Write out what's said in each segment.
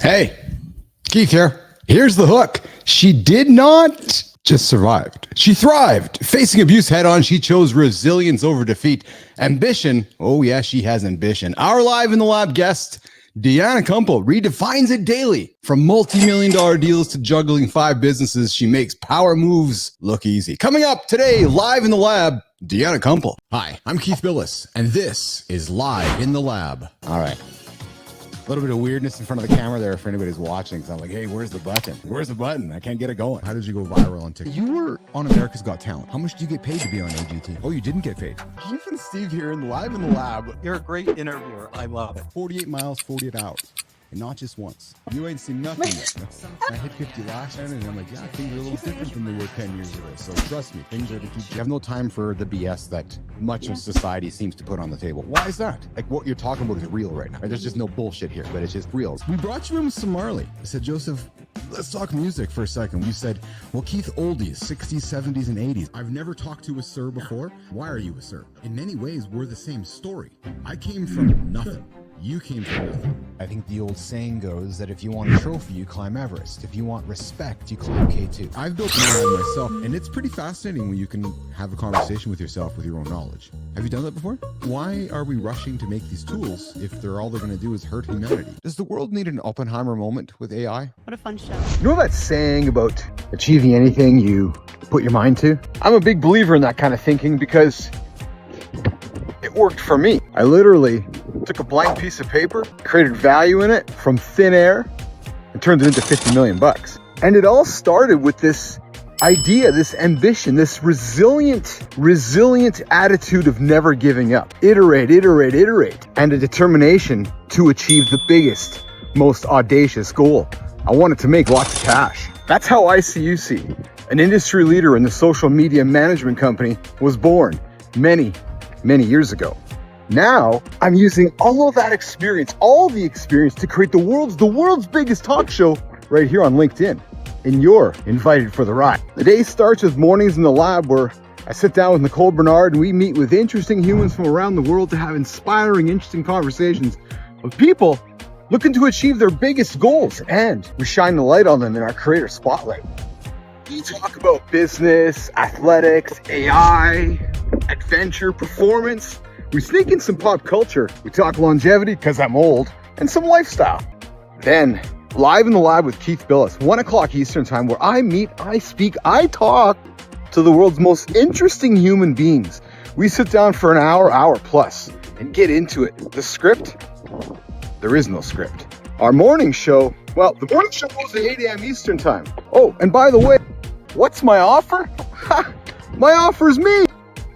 Hey, Keith here. Here's the hook. She did not just survived. She thrived. Facing abuse head on, she chose resilience over defeat. Ambition. Oh, yeah, she has ambition. Our live in the lab guest, Deanna Radulescu, redefines it daily. From multi-million-dollar deals to juggling 5 businesses, she makes power moves look easy. Coming up today, live in the lab, Deanna Radulescu. Hi, I'm Keith Bilous, and this is Live in the Lab. All right. A little bit of weirdness in front of the camera there for anybody's watching. Because I'm like, hey, where's the button? Where's the button? I can't get it going. How did you go viral on TikTok? You were on America's Got Talent. How much do you get paid to be on AGT? Oh, you didn't get paid. Keith and Steve here in Live in the Lab. You're a great interviewer. I love it. 48 miles, 48 hours. And not just once. You ain't seen nothing yet. I hit 50 last night, and I'm like, yeah, things are a little different than they were 10 years ago. So trust me, things are to keep. You have no time for the BS that much of society seems to put on the table. Why is that? Like, what you're talking about is real right now. There's just no bullshit here, but it's just real. We brought you in with some Marley. I said, Joseph, let's talk music for a second. You said, well, Keith, oldies, 60s, 70s, and 80s. I've never talked to a sir before. Why are you a sir? In many ways, we're the same story. I came from nothing. You came from nothing. I think the old saying goes that if you want a trophy, you climb Everest. If you want respect, you climb K2. I've built an brand myself, and it's pretty fascinating when you can have a conversation with yourself with your own knowledge. Have you done that before? Why are we rushing to make these tools if all they're going to do is hurt humanity? Does the world need an Oppenheimer moment with AI? What a fun show. You know that saying about achieving anything you put your mind to? I'm a big believer in that kind of thinking because it worked for me. I literally took a blank piece of paper, created value in it from thin air, and turned it into 50 million bucks. And it all started with this idea, this ambition, this resilient attitude of never giving up. Iterate, and a determination to achieve the biggest, most audacious goal. I wanted to make lots of cash. That's how ICUC, an industry leader in the social media management company, was born many years ago. Now I'm using all of that experience, all the experience to create the world's biggest talk show right here on LinkedIn. And you're invited for the ride. The day starts with mornings in the lab where I sit down with Nicole Bernard and we meet with interesting humans from around the world to have inspiring, interesting conversations with people looking to achieve their biggest goals. And we shine the light on them in our creator spotlight. We talk about business, athletics, AI, adventure, performance. We sneak in some pop culture. We talk longevity, because I'm old, and some lifestyle. Then, Live in the Lab with Keith Bilous, 1 o'clock Eastern time, where I meet, I speak, I talk to the world's most interesting human beings. We sit down for an hour plus, and get into it. The script? There is no script. Our morning show, well, the morning show goes at 8 a.m. Eastern time. Oh, and by the way, what's my offer? My offer is me.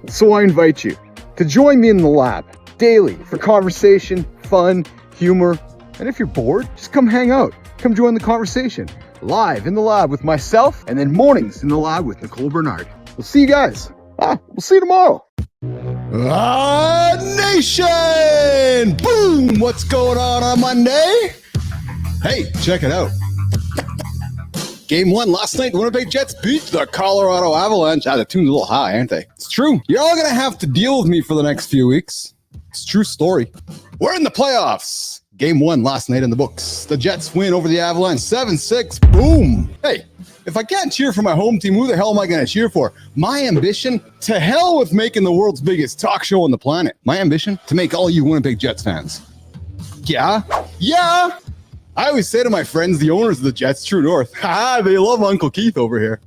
So I invite you to join me in the lab daily for conversation, fun, humor, and if you're bored, just come hang out. Come join the conversation. Live in the lab with myself, and then mornings in the lab with Nicole Bernard. We'll see you guys. We'll see you tomorrow. Nation! Boom! What's going on Monday? Hey, check it out. Game 1 last night, the Winnipeg Jets beat the Colorado Avalanche. The tune's a little high, aren't they? It's true. You're all going to have to deal with me for the next few weeks. It's a true story. We're in the playoffs. Game 1 last night in the books. The Jets win over the Avalanche 7-6. Boom. Hey, if I can't cheer for my home team, who the hell am I going to cheer for? My ambition? To hell with making the world's biggest talk show on the planet. My ambition? To make all you Winnipeg Jets fans. Yeah. I always say to my friends, the owners of the Jets, True North, they love Uncle Keith over here.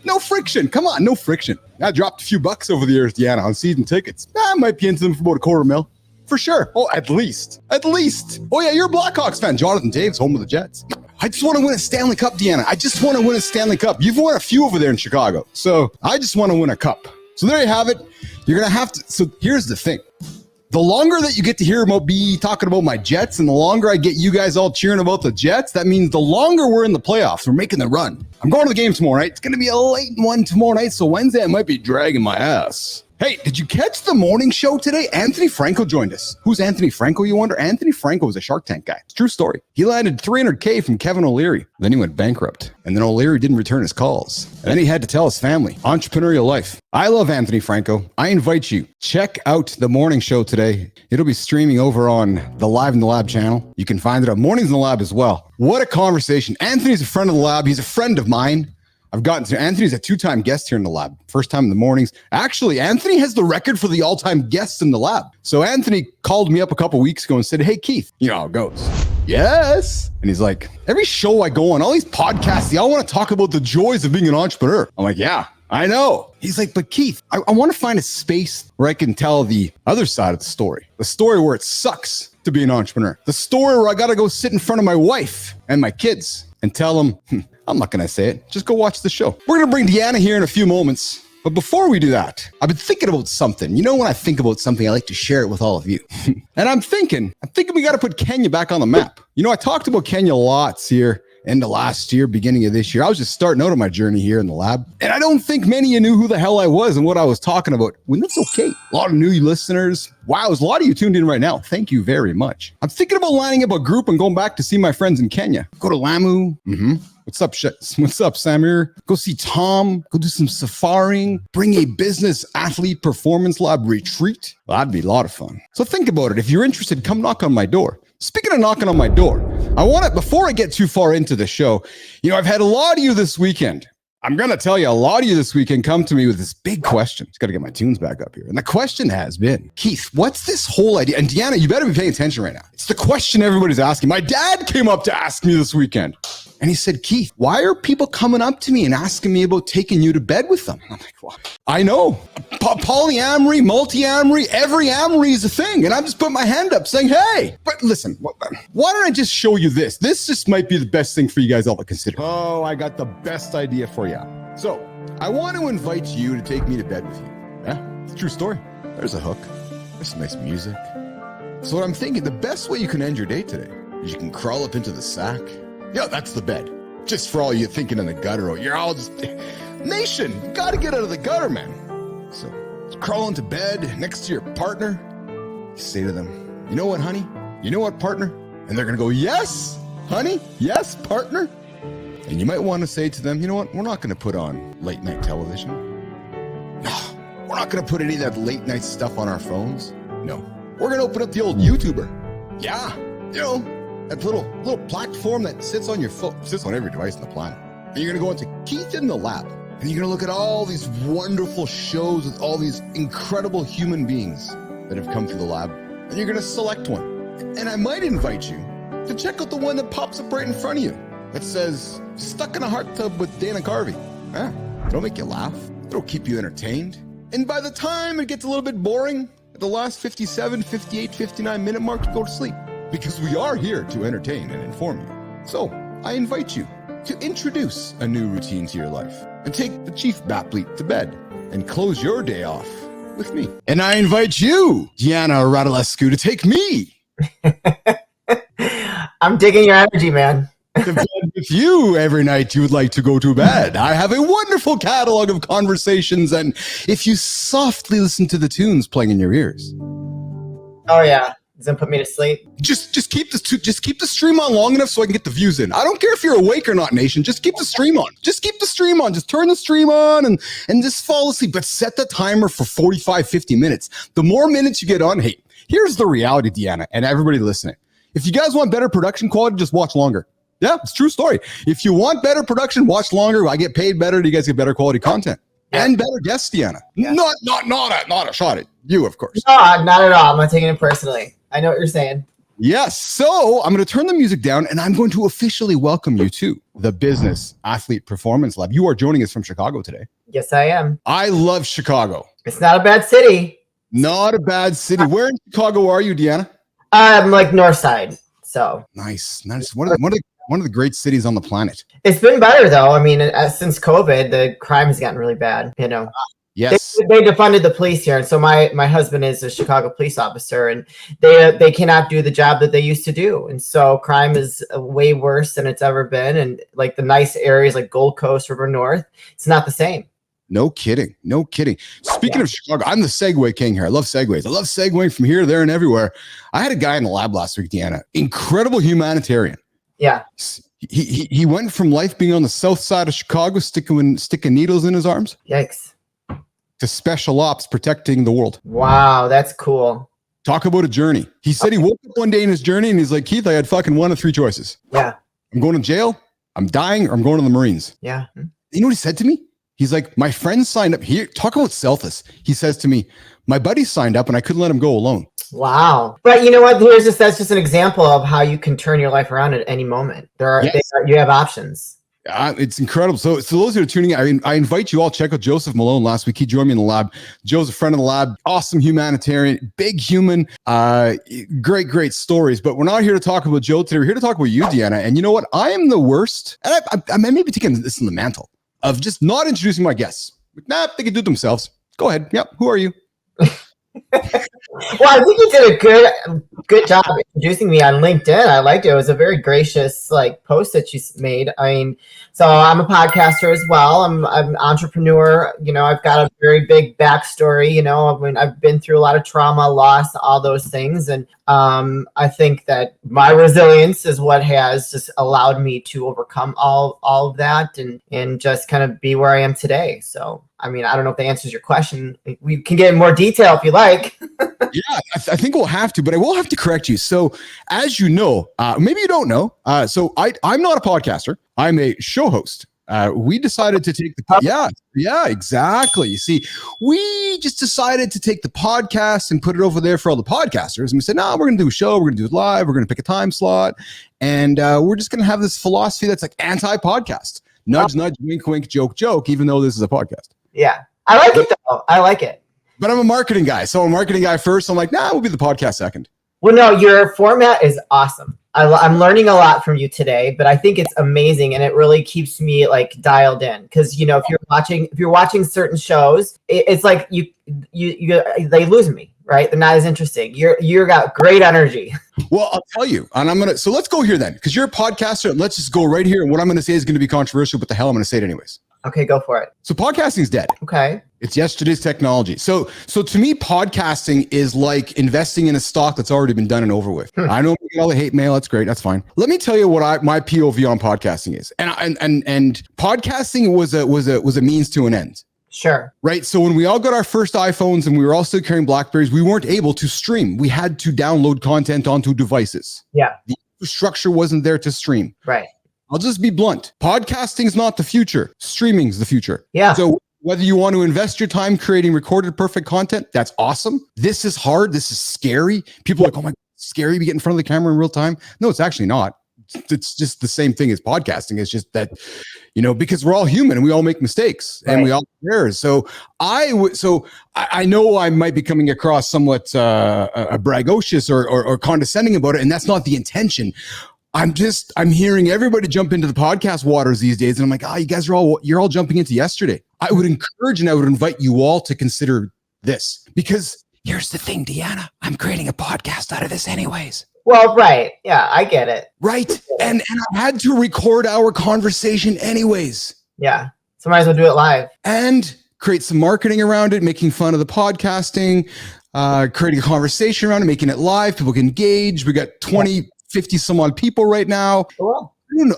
No friction. Come on, no friction. I dropped a few bucks over the years, Deanna, on season tickets. I might be into them for about $250,000. For sure. Oh, at least. Oh, yeah, you're a Blackhawks fan. Jonathan Taves, home of the Jets. I just want to win a Stanley Cup, Deanna. I just want to win a Stanley Cup. You've won a few over there in Chicago. So I just want to win a cup. So there you have it. You're going to have to. So here's the thing. The longer that you get to hear about me talking about my Jets and the longer I get you guys all cheering about the Jets, that means the longer we're in the playoffs, we're making the run. I'm going to the game tomorrow night. It's going to be a late one tomorrow night, so Wednesday I might be dragging my ass. Hey, did you catch the morning show today? Anthony Franco joined us. Who's Anthony Franco, you wonder? Anthony Franco was a Shark Tank guy. It's a true story. He landed $300K from Kevin O'Leary. Then he went bankrupt. And then O'Leary didn't return his calls. And then he had to tell his family. Entrepreneurial life. I love Anthony Franco. I invite you. Check out the morning show today. It'll be streaming over on the Live in the Lab channel. You can find it on Mornings in the Lab as well. What a conversation. Anthony's a friend of the lab. He's a friend of mine. I've gotten to Anthony's a two-time guest here in the lab. First time in the mornings. Actually, Anthony has the record for the all-time guests in the lab. So Anthony called me up a couple weeks ago and said, hey, Keith, you know how it goes. Yes. And he's like, every show I go on, all these podcasts, they all want to talk about the joys of being an entrepreneur. I'm like, yeah, I know. He's like, but Keith, I want to find a space where I can tell the other side of the story where it sucks to be an entrepreneur. The story where I got to go sit in front of my wife and my kids and tell them, I'm not going to say it. Just go watch the show. We're going to bring Deanna here in a few moments. But before we do that, I've been thinking about something. You know, when I think about something, I like to share it with all of you. And I'm thinking we got to put Kenya back on the map. You know, I talked about Kenya lots here end of last year, beginning of this year. I was just starting out on my journey here in the lab. And I don't think many of you knew who the hell I was and what I was talking about. Well, that's okay. A lot of new listeners. Wow, there's a lot of you tuned in right now. Thank you very much. I'm thinking about lining up a group and going back to see my friends in Kenya. Go to Lamu. What's up, Samir? Go see Tom. Go do some safaring. Bring a business athlete performance lab retreat. Well, that'd be a lot of fun. So think about it. If you're interested, come knock on my door. Speaking of knocking on my door, before I get too far into the show, you know, I've had a lot of you this weekend. I'm going to tell you, a lot of you this weekend come to me with this big question. Just got to get my tunes back up here. And the question has been, Keith, what's this whole idea? And Deanna, you better be paying attention right now. It's the question everybody's asking. My dad came up to ask me this weekend. And he said, Keith, why are people coming up to me and asking me about taking you to bed with them? And I'm like, well, I know. Polyamory, multi-amory, every amory is a thing. And I'm just putting my hand up saying, hey, but listen, why don't I just show you this? This just might be the best thing for you guys all to consider. Oh, I got the best idea for you. So I want to invite you to take me to bed with you. Yeah, it's a true story. There's a hook. There's some nice music. So what I'm thinking, the best way you can end your day today is you can crawl up into the sack. Yeah, that's the bed. Just for all you thinking in the gutter, or you're all just, nation, gotta get out of the gutter, man. So crawl into bed next to your partner. You say to them, you know what, honey? You know what, partner? And they're gonna go, yes, honey, yes, partner. And you might want to say to them, you know what? We're not gonna put on late night television. No, we're not gonna put any of that late night stuff on our phones. No, we're gonna open up the old YouTuber. Yeah, you know, that little platform that sits on your phone, sits on every device on the planet. And you're gonna go into Keith in the Lab, and you're gonna look at all these wonderful shows with all these incredible human beings that have come through the lab, and you're gonna select one. And I might invite you to check out the one that pops up right in front of you that says, stuck in a hot tub with Dana Carvey. Yeah, it'll make you laugh. It'll keep you entertained. And by the time it gets a little bit boring, at the last 57, 58, 59 minute mark, you go to sleep. Because we are here to entertain and inform you. So I invite you to introduce a new routine to your life and take the chief Bapl to bed and close your day off with me. And I invite you, Deanna Radulescu, to take me. I'm digging your energy, man. To bed with you every night you would like to go to bed. I have a wonderful catalog of conversations, and if you softly listen to the tunes playing in your ears. Oh yeah. Does it put me to sleep? Just keep the stream on long enough so I can get the views in. I don't care if you're awake or not, nation. Just keep the stream on. Just keep the stream on. Just turn the stream on and just fall asleep. But set the timer for 45, 50 minutes. The more minutes you get on, hey, here's the reality, Deanna, and everybody listening. If you guys want better production quality, just watch longer. Yeah, it's a true story. If you want better production, watch longer. I get paid better. You guys get better quality content. And better guests, Deanna. Yeah. Not a shot at you, of course. No, not at all. I'm not taking it personally. I know what you're saying. Yes. So I'm going to turn the music down, and I'm going to officially welcome you to the Business Athlete Performance Lab. You are joining us from Chicago today. Yes, I am. I love Chicago. It's not a bad city. Not a bad city. Where in Chicago are you, Deanna? I'm like north side. So nice. One of the great cities on the planet. It's been better though. I mean, since COVID, the crime has gotten really bad. You know. Yes. They defunded the police here, and so my husband is a Chicago police officer, and they cannot do the job that they used to do, and so crime is way worse than it's ever been. And like the nice areas like Gold Coast, River North, it's not the same. No kidding. No kidding. Speaking of Chicago, I'm the Segway king here. I love Segways. I love Segwaying from here, there, and everywhere. I had a guy in the lab last week, Deanna. Incredible humanitarian. Yeah. He went from life being on the south side of Chicago, sticking needles in his arms. Yikes. To special ops protecting the world. Wow, that's cool. Talk about a journey. He said he woke up one day in his journey and he's like, Keith, I had fucking one of three choices. Yeah. I'm going to jail, I'm dying, or I'm going to the Marines. Yeah. You know what he said to me? He's like, my friend signed up here. Talk about selfless. He says to me, my buddy signed up and I couldn't let him go alone. Wow. But you know what? That's just an example of how you can turn your life around at any moment. You have options. It's incredible. So those who are tuning in, I invite you all to check out Joseph Malone last week. He joined me in the lab. Joe's a friend of the lab, awesome humanitarian, big human, great stories. But we're not here to talk about Joe today. We're here to talk about you, Deanna. And you know what? I am the worst. And I may be taking this in the mantle of just not introducing my guests. Nah, they can do it themselves. Go ahead. Yep. Who are you? Well, I think you did a good job introducing me on LinkedIn. I liked it. It was a very gracious post that you made. I mean, so I'm a podcaster as well. I'm an entrepreneur. You know, I've got a very big backstory. You know, I've been through a lot of trauma, loss, all those things, and I think that my resilience is what has just allowed me to overcome all of that and just kind of be where I am today. So, I mean, I don't know if that answers your question. We can get in more detail if you like. Yeah, I think we'll have to, but I will have to correct you. So, as you know, maybe you don't know. So I'm not a podcaster. I'm a show host. We decided to take yeah, exactly. You see, we just decided to take the podcast and put it over there for all the podcasters. And we said, no, we're going to do a show. We're going to do it live. We're going to pick a time slot. And we're just going to have this philosophy that's like anti-podcast. Nudge, nudge, wink, wink, joke, joke, even though this is a podcast. Yeah. I like it, though. I like it. But I'm a marketing guy. So I'm a marketing guy first. I'm like, nah, we'll be the podcast second. Well, no, your format is awesome. I'm learning a lot from you today, but I think it's amazing, and it really keeps me dialed in. Because you know, if you're watching certain shows, it's like they lose me, right? They're not as interesting. You got great energy. Well, I'll tell you, and so let's go here then, because you're a podcaster. And let's just go right here. And what I'm going to say is going to be controversial, but the hell I'm going to say it anyways. Okay, go for it. So podcasting's dead. Okay. It's yesterday's technology. So to me, podcasting is like investing in a stock that's already been done and over with. I know we get all the hate mail. That's great. That's fine. Let me tell you what my POV on podcasting is. And podcasting was a means to an end. Sure. Right. So when we all got our first iPhones and we were all still carrying Blackberries, we weren't able to stream. We had to download content onto devices. Yeah. The infrastructure wasn't there to stream. Right. I'll just be blunt. Podcasting is not the future. Streaming is the future. Yeah. So whether you want to invest your time creating recorded perfect content, that's awesome. This is hard. This is scary. People are like, oh my God, it's scary to get in front of the camera in real time. No, it's actually not. It's just the same thing as podcasting. It's just that, you know, because we're all human and we all make mistakes and we all err. So I know I might be coming across somewhat braggadocious or condescending about it, and that's not the intention. I'm hearing everybody jump into the podcast waters these days. And I'm like, you guys you're all jumping into yesterday. I would encourage and I would invite you all to consider this, because here's the thing, Deanna, I'm creating a podcast out of this anyways. Well, right. Yeah, I get it. Right. And I had to record our conversation anyways. Yeah. So might as well do it live. And create some marketing around it, making fun of the podcasting, creating a conversation around it, making it live. People can engage. We got 50 some odd people right now. Cool.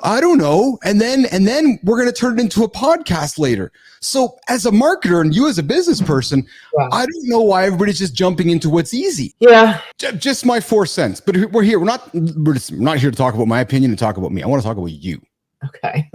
I don't know. And then we're going to turn it into a podcast later. So as a marketer and you as a business person, I don't know why everybody's just jumping into what's easy. Yeah. Just my 4 cents. But we're here. We're not here to talk about my opinion and talk about me. I want to talk about you. Okay.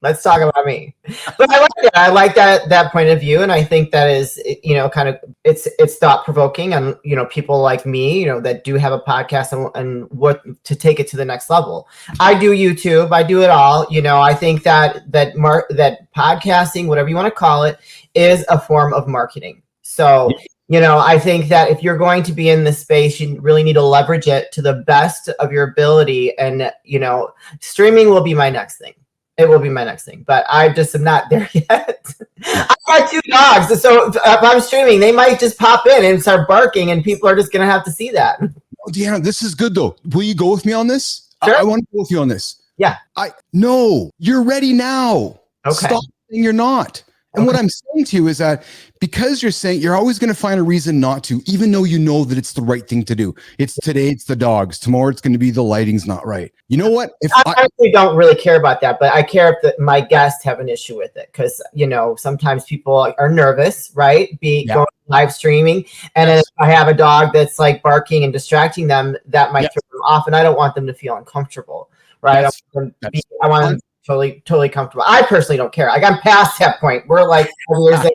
Let's talk about me. But I like it. I like that point of view. And I think that is, you know, kind of, it's thought provoking on, you know, people like me, you know, that do have a podcast and what to take it to the next level. I do YouTube. I do it all. You know, I think that podcasting, whatever you want to call it, is a form of marketing. So, you know, I think that if you're going to be in this space, you really need to leverage it to the best of your ability. And, you know, streaming will be my next thing. It will be my next thing, but I just am not there yet. I got 2 dogs. So if I'm streaming, they might just pop in and start barking and people are just going to have to see that. Oh, Deanna, this is good though. Will you go with me on this? Sure. I want to go with you on this. Yeah. No, you're ready now. Okay. Stop saying you're not. And what I'm saying to you is that because you're saying you're always going to find a reason not to, even though you know that it's the right thing to do. It's today, it's the dogs. Tomorrow, it's going to be the lighting's not right. You know what? If I actually don't really care about that, but I care if my guests have an issue with it because, sometimes people are nervous, right? Going live streaming. And if I have a dog that's like barking and distracting them, that might throw them off. And I don't want them to feel uncomfortable, right? I want them totally comfortable. I personally don't care. Like I'm past that point. We're like 4 years in.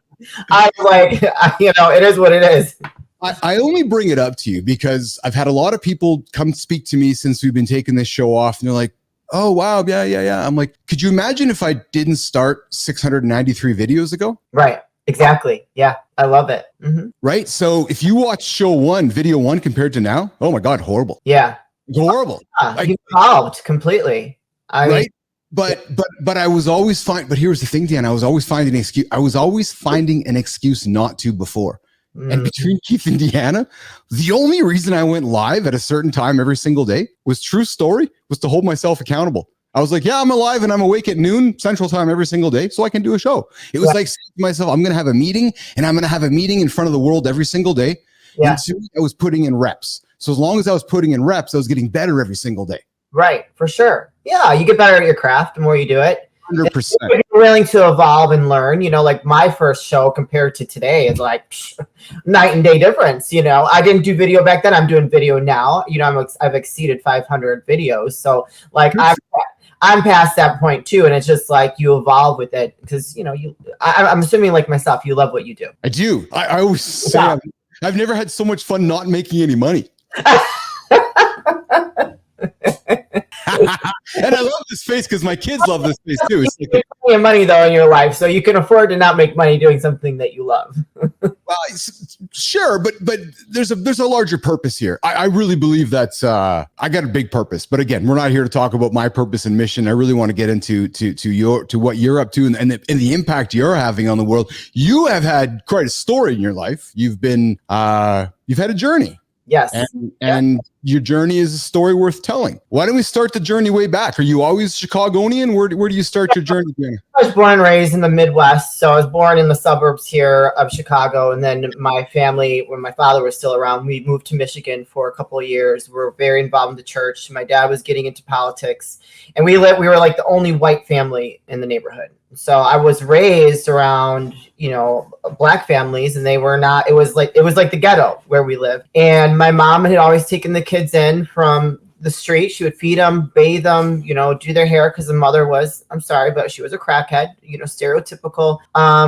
I'm like, it is what it is. I only bring it up to you because I've had a lot of people come speak to me since we've been taking this show off, and they're like, oh, wow, yeah. I'm like, could you imagine if I didn't start 693 videos ago? Right. Exactly. Yeah. I love it. Mm-hmm. Right. So if you watch video one compared to now, oh my God, horrible. Yeah. Horrible. You evolved completely. Right. But I was always fine. But here's the thing, Dan, I was always finding an excuse. I was always finding an excuse not to before. And between Keith and Deanna, the only reason I went live at a certain time every single day was true story, was to hold myself accountable. I was like, yeah, I'm alive and I'm awake at noon Central Time every single day, so I can do a show. It was like saying to myself, I'm going to have a meeting, and I'm going to have a meeting in front of the world every single day. Yeah. And so I was putting in reps. So as long as I was putting in reps, I was getting better every single day. Right, for sure. Yeah, you get better at your craft the more you do it. 100%. If you're willing to evolve and learn, like my first show compared to today is like night and day difference. I didn't do video back then. I'm doing video now. I've exceeded 500 videos. So like I'm past that point too. And it's just like you evolve with it because, I'm assuming like myself, you love what you do. I do. I always say I've never had so much fun not making any money. And I love this face because my kids love this face too. It's like your money though in your life, so you can afford to not make money doing something that you love. Well, sure, but there's a larger purpose here. I really believe that's I got a big purpose. But again, we're not here to talk about my purpose and mission. I really want to get into to what you're up to and the impact you're having on the world. You have had quite a story in your life. You've been you've had a journey. Yes. And your journey is a story worth telling. Why don't we start the journey way back? Are you always Chicagonian? Where do you start your journey? I was born and raised in the Midwest. So I was born in the suburbs here of Chicago. And then my family, when my father was still around, we moved to Michigan for a couple of years. We were very involved in the church. My dad was getting into politics. And we were like the only white family in the neighborhood. So I was raised around, black families, and they were not, it was like the ghetto where we lived. And my mom had always taken the kids in from the street. She would feed them, bathe them, do their hair because the mother was, I'm sorry, but she was a crackhead, stereotypical.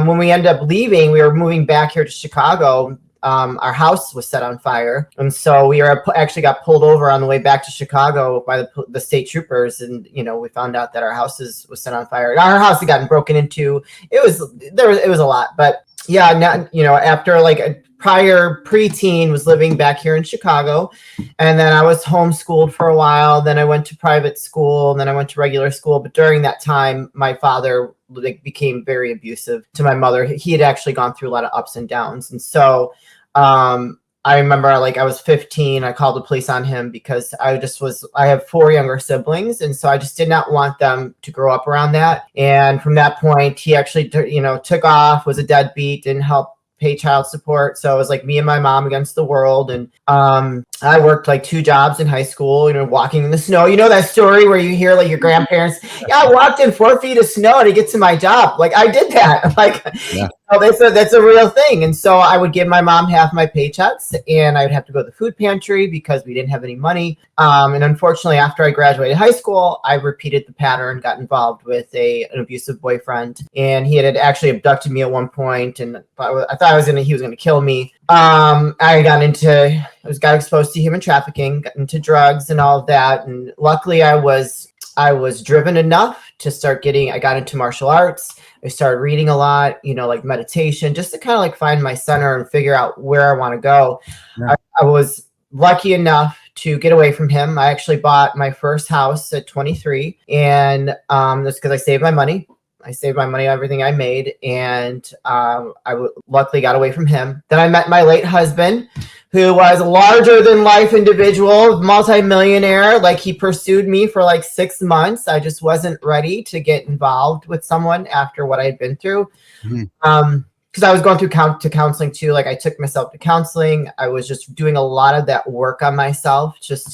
When we ended up leaving, we were moving back here to Chicago. Our house was set on fire. And so we actually got pulled over on the way back to Chicago by the state troopers. And, we found out that our house was set on fire. Our house had gotten broken into. It was a lot. But yeah, after like a prior preteen was living back here in Chicago. And then I was homeschooled for a while. Then I went to private school, and then I went to regular school. But during that time, my father became very abusive to my mother. He had actually gone through a lot of ups and downs. And so I remember I was 15. I called the police on him because I have 4 younger siblings. And so I just did not want them to grow up around that. And from that point, he actually, took off, was a deadbeat, didn't help pay child support. So it was like me and my mom against the world. And I worked like 2 jobs in high school, walking in the snow. You know that story where you hear like your grandparents, I walked in 4 feet of snow to get to my job. Like I did that. They said that's a real thing. And so I would give my mom half my paychecks, and I would have to go to the food pantry because we didn't have any money. And unfortunately, after I graduated high school, I repeated the pattern, got involved with an abusive boyfriend, and he had actually abducted me at one point, and I thought he was gonna kill me. I got exposed to human trafficking, got into drugs and all of that. And luckily I was driven enough to I got into martial arts. I started reading a lot, like meditation, just to kind of find my center and figure out where I want to go. Yeah. I was lucky enough to get away from him. I actually bought my first house at 23, and that's because I saved my money. I saved my money, everything I made, and luckily got away from him. Then I met my late husband, who was a larger than life individual, multimillionaire. Like, he pursued me for like 6 months. I just wasn't ready to get involved with someone after what I had been through. Because I was going through counseling too. Like, I took myself to counseling. I was just doing a lot of that work on myself because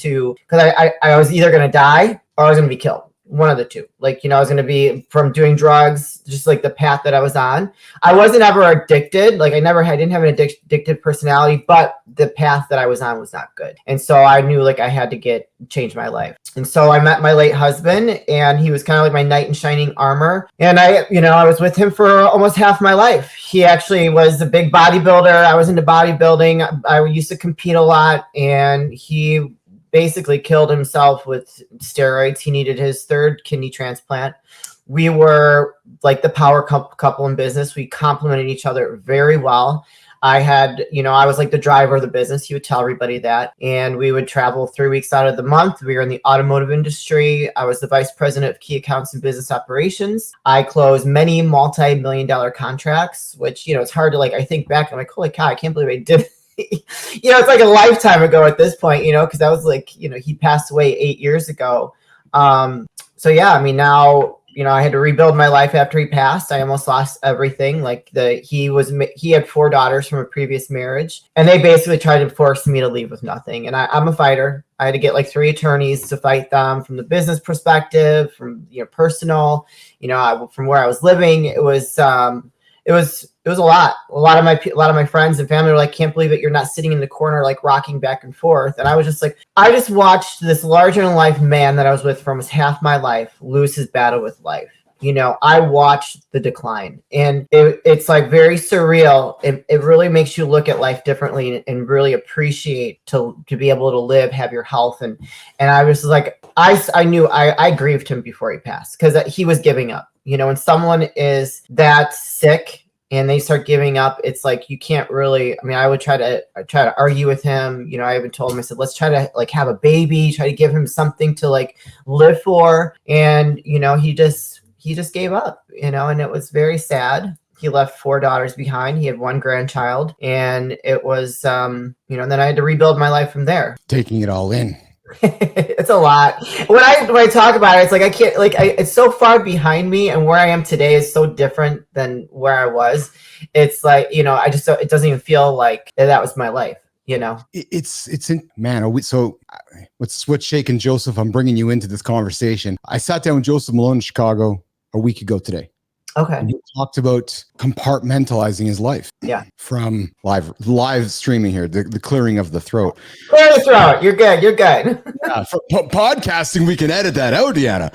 I was either going to die or I was going to be killed. One of the two. Like, I was going to be from doing drugs, just like the path that I was on. I wasn't ever addicted. Like, I didn't have an addicted personality, but the path that I was on was not good. And so I knew like I had to change my life. And so I met my late husband, and he was kind of like my knight in shining armor. And I was with him for almost half my life. He actually was a big bodybuilder. I was into bodybuilding. I used to compete a lot, and he basically killed himself with steroids. He needed his 3rd kidney transplant. We were like the power couple in business. We complemented each other very well. I was like the driver of the business. He would tell everybody that. And we would travel 3 weeks out of the month. We were in the automotive industry. I was the vice president of key accounts and business operations. I closed many multi-million-dollar contracts, which, it's hard to I think back, I'm like, holy cow, I can't believe I did it's like a lifetime ago at this point, because that was like, he passed away 8 years ago. So yeah, I mean, now, I had to rebuild my life after he passed. I almost lost everything. Like, he had 4 daughters from a previous marriage, and they basically tried to force me to leave with nothing. And I'm a fighter. I had to get like 3 attorneys to fight them from the business perspective, from, personal, from where I was living. It was a lot. A lot of my friends and family were like, can't believe it. You're not sitting in the corner, like rocking back and forth. And I was just like, I just watched this larger than life man that I was with for almost half my life lose his battle with life. I watched the decline, and it's like very surreal. It really makes you look at life differently and really appreciate to be able to live, have your health. And I was like, I knew I grieved him before he passed, because he was giving up. When someone is that sick and they start giving up, it's like, you can't really, I would try to argue with him. I even told him, I said, let's try to like have a baby, try to give him something to like live for. And, he just gave up, and it was very sad. He left 4 daughters behind. He had 1 grandchild, and it was, and then I had to rebuild my life from there. Taking it all in. It's a lot. When I talk about it, it's like I can't, like, it's so far behind me, and where I am today is so different than where I was. It's like, it doesn't even feel like that was my life. It's in, man. So what's shaking, Joseph? I'm bringing you into this conversation. I sat down with Joseph Malone in Chicago a week ago today. Okay. And he talked about compartmentalizing his life. Yeah. From live streaming here, the clearing of the throat. Clear the throat. You're good. Yeah, for podcasting, we can edit that out, Deanna.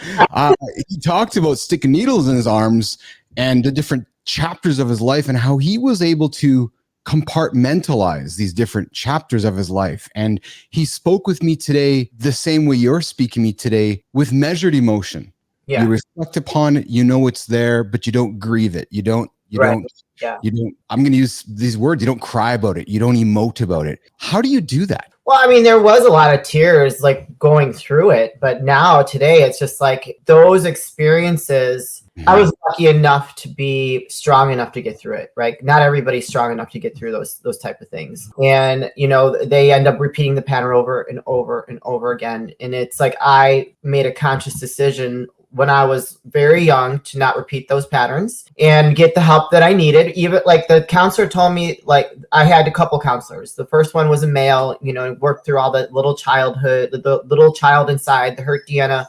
He talked about sticking needles in his arms and the different chapters of his life, and how he was able to compartmentalize these different chapters of his life. And he spoke with me today the same way you're speaking to me today, with measured emotion. Yeah. You reflect upon it, it's there, but you don't grieve it. You don't, I'm going to use these words. You don't cry about it. You don't emote about it. How do you do that? Well, there was a lot of tears like going through it, but now today it's just like those experiences. I was lucky enough to be strong enough to get through it, right? Not everybody's strong enough to get through those type of things. And, they end up repeating the pattern over and over and over again. And it's like, I made a conscious decision when I was very young to not repeat those patterns and get the help that I needed. Even like the counselor told me, like, I had a couple counselors. The first one was a male, worked through all the little childhood, the little child inside, the hurt Deanna,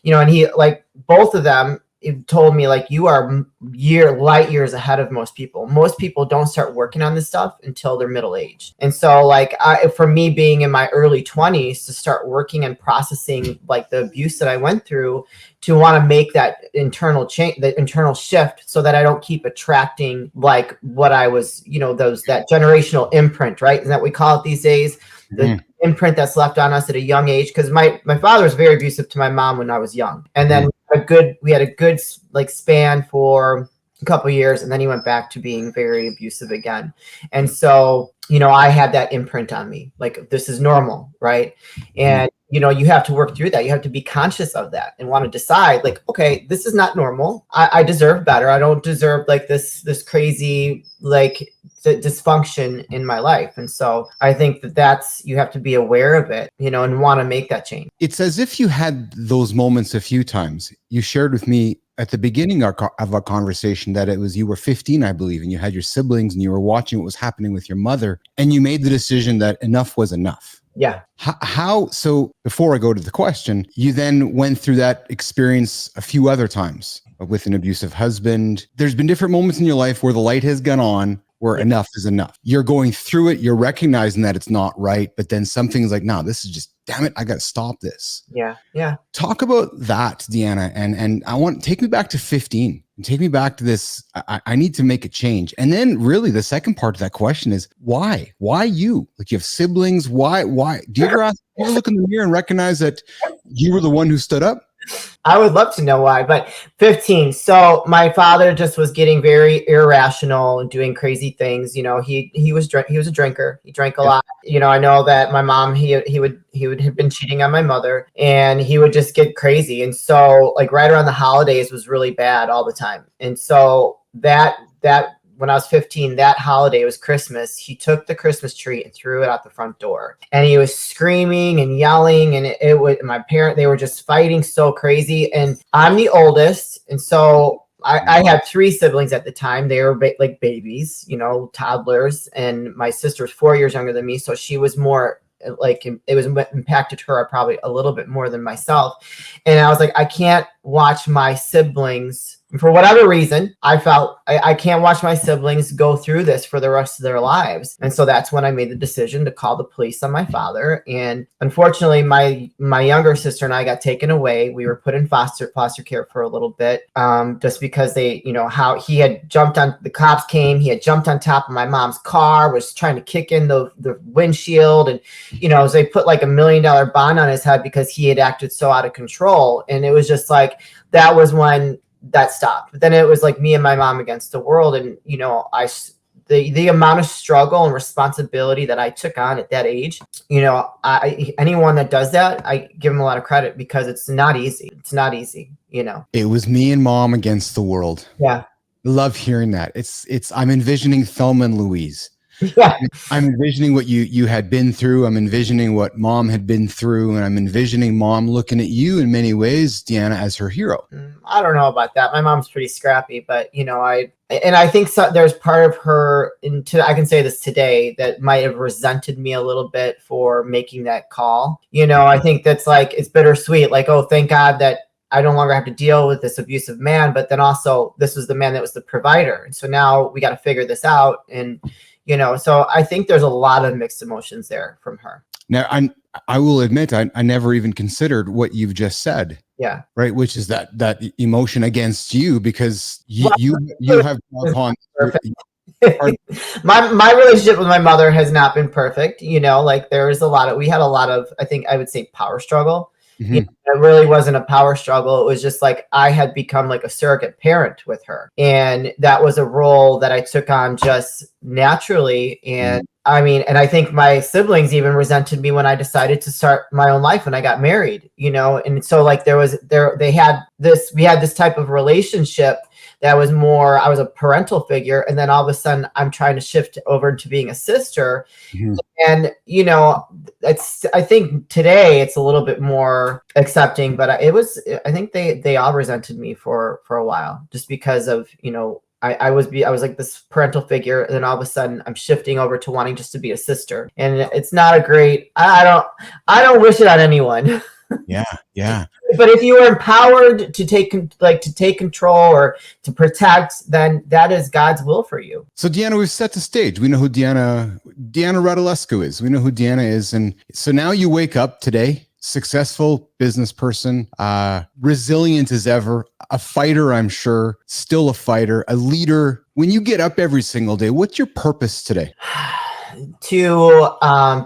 and he, like, both of them, it told me, like, you are light years ahead of most people. Most people don't start working on this stuff until they're middle aged. And so, like, for me being in my early 20s to start working and processing like the abuse that I went through, to want to make that internal change, the internal shift, so that I don't keep attracting like what I was, that generational imprint, right? Isn't that what we call it these days? The imprint that's left on us at a young age. Because my father was very abusive to my mom when I was young, and then we had a good like span for a couple of years, and then he went back to being very abusive again. And so, I had that imprint on me, like, this is normal, right? And you have to work through that. You have to be conscious of that and want to decide like, okay, this is not normal. I deserve better. I don't deserve like this crazy like dysfunction in my life. And so I think that's, you have to be aware of it, and want to make that change. It's as if you had those moments a few times. You shared with me at the beginning of our conversation that you were 15, I believe, and you had your siblings and you were watching what was happening with your mother, and you made the decision that enough was enough. Yeah. So before I go to the question, you then went through that experience a few other times with an abusive husband. There's been different moments in your life where the light has gone on, where enough is enough. You're going through it. You're recognizing that it's not right, but then something's like, no, this is just, damn it, I got to stop this. Yeah. Yeah. Talk about that, Deanna. And take me back to 15 and take me back to this. I need to make a change. And then really the second part of that question is why you? Like, you have siblings. Why? Do you ever look in the mirror and recognize that you were the one who stood up? I would love to know why, but 15. So my father just was getting very irrational and doing crazy things. He was a drinker. He drank a lot. I know that my mom, he would have been cheating on my mother, and he would just get crazy. And so like right around the holidays was really bad all the time. And so that when I was 15, that holiday, was Christmas, he took the Christmas tree and threw it out the front door. And he was screaming and yelling, and they were just fighting so crazy. And I'm the oldest. And so I had 3 siblings at the time. They were like babies, toddlers. And my sister was 4 years younger than me. So she was more like, it was impacted her probably a little bit more than myself. And I was like, I can't watch my siblings. For whatever reason, I felt I can't watch my siblings go through this for the rest of their lives. And so that's when I made the decision to call the police on my father. And unfortunately, my younger sister and I got taken away. We were put in foster care for a little bit, just because they, how he had jumped on, the cops came, he had jumped on top of my mom's car, was trying to kick in the windshield. And, so they put like $1 million bond on his head because he had acted so out of control. And it was just like, that was when that stopped. But then it was like me and my mom against the world. And, the amount of struggle and responsibility that I took on at that age, anyone that does that, I give them a lot of credit because it's not easy. It's not easy, It was me and mom against the world. Yeah. Love hearing that. I'm envisioning Thelma and Louise. Yeah. I'm envisioning what you had been through. I'm envisioning what mom had been through. And I'm envisioning mom looking at you in many ways, Deanna, as her hero. I don't know about that. My mom's pretty scrappy, but I think there's part of her, I can say this today, that might have resented me a little bit for making that call. I think that's like, it's bittersweet. Like, oh, thank God that I no longer have to deal with this abusive man, but then also this was the man that was the provider. And so now we got to figure this out. And, so I think there's a lot of mixed emotions there from her. Now, I will admit, I never even considered what you've just said. Yeah. Right. Which is that emotion against you, because you have upon my relationship with my mother has not been perfect. Like we had a lot of, I think I would say, power struggle. Mm-hmm. It really wasn't a power struggle. It was just like I had become like a surrogate parent with her. And that was a role that I took on just naturally. And I think my siblings even resented me when I decided to start my own life when I got married, and so like we had this type of relationship that was more, I was a parental figure. And then all of a sudden I'm trying to shift over into being a sister. Mm-hmm. And, I think today it's a little bit more accepting, but I think they all resented me for a while just because of, I was like this parental figure, and then all of a sudden I'm shifting over to wanting just to be a sister. And it's not a great, I don't wish it on anyone. Yeah. Yeah. But if you are empowered to take control or to protect, then that is God's will for you. So Deanna, we've set the stage. We know who Deanna Radulescu is. We know who Deanna is. And so now you wake up today, successful business person, resilient as ever, a fighter, I'm sure, still a fighter, a leader. When you get up every single day, what's your purpose today? To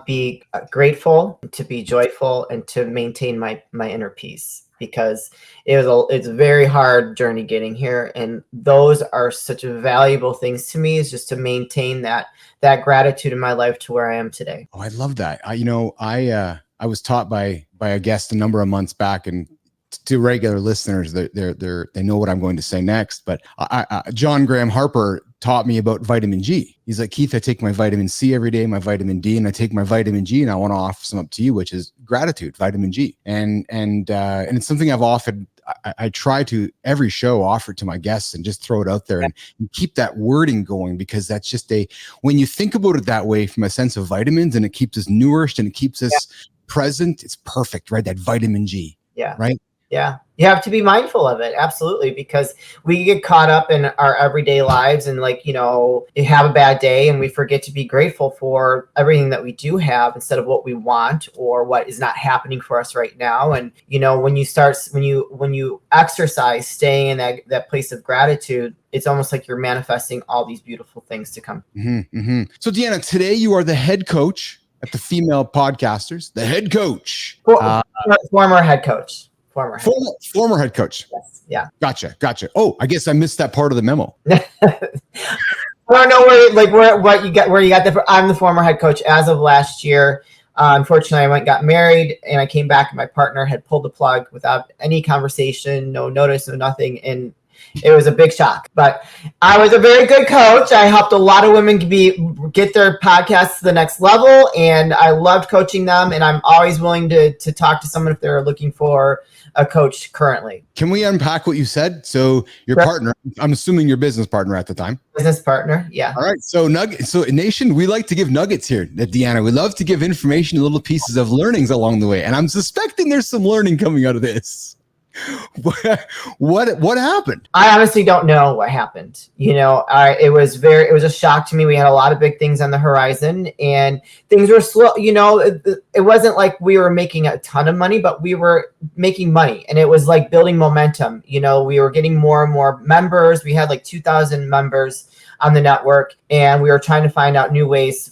be grateful, to be joyful, and to maintain my inner peace, because it's a very hard journey getting here, and those are such valuable things to me, is just to maintain that gratitude in my life to where I am today. Oh, I love that. I was taught by a guest a number of months back, and to regular listeners, they know what I'm going to say next. But John Graham Harper taught me about vitamin G. He's like, Keith, I take my vitamin C every day, my vitamin D, and I take my vitamin G, and I want to offer some up to you, which is gratitude, vitamin G. And it's something I've offered. I try to every show offer it to my guests and just throw it out there and keep that wording going, because that's just when you think about it that way from a sense of vitamins, and it keeps us nourished and it keeps us present. It's perfect, right? That vitamin G. Yeah. Right. Yeah. You have to be mindful of it. Absolutely. Because we get caught up in our everyday lives and you have a bad day and we forget to be grateful for everything that we do have instead of what we want or what is not happening for us right now. And, when you exercise staying in that place of gratitude, it's almost like you're manifesting all these beautiful things to come. Mm-hmm, mm-hmm. So Deanna, today you are the head coach at the Female Podcasters, the head coach. Former head coach. Former head coach. Yes. Yeah. Gotcha. Oh, I guess I missed that part of the memo. I don't know where you got that. I'm the former head coach as of last year. Unfortunately, I went and got married, and I came back, and my partner had pulled the plug without any conversation, no notice, no nothing, and it was a big shock. But I was a very good coach. I helped a lot of women get their podcasts to the next level, and I loved coaching them. And I'm always willing to talk to someone if they're looking for a coach currently. Can we unpack what you said? So your partner, I'm assuming your business partner at the time. Business partner, yeah. All right. So Nation, we like to give nuggets here at Deanna. We love to give information, little pieces of learnings along the way. And I'm suspecting there's some learning coming out of this. What happened? I honestly don't know what happened. It was a shock to me. We had a lot of big things on the horizon, and things were slow. It wasn't like we were making a ton of money, but we were making money, and it was like building momentum. We were getting more and more members. We had like 2,000 members on the network, and we were trying to figure out new ways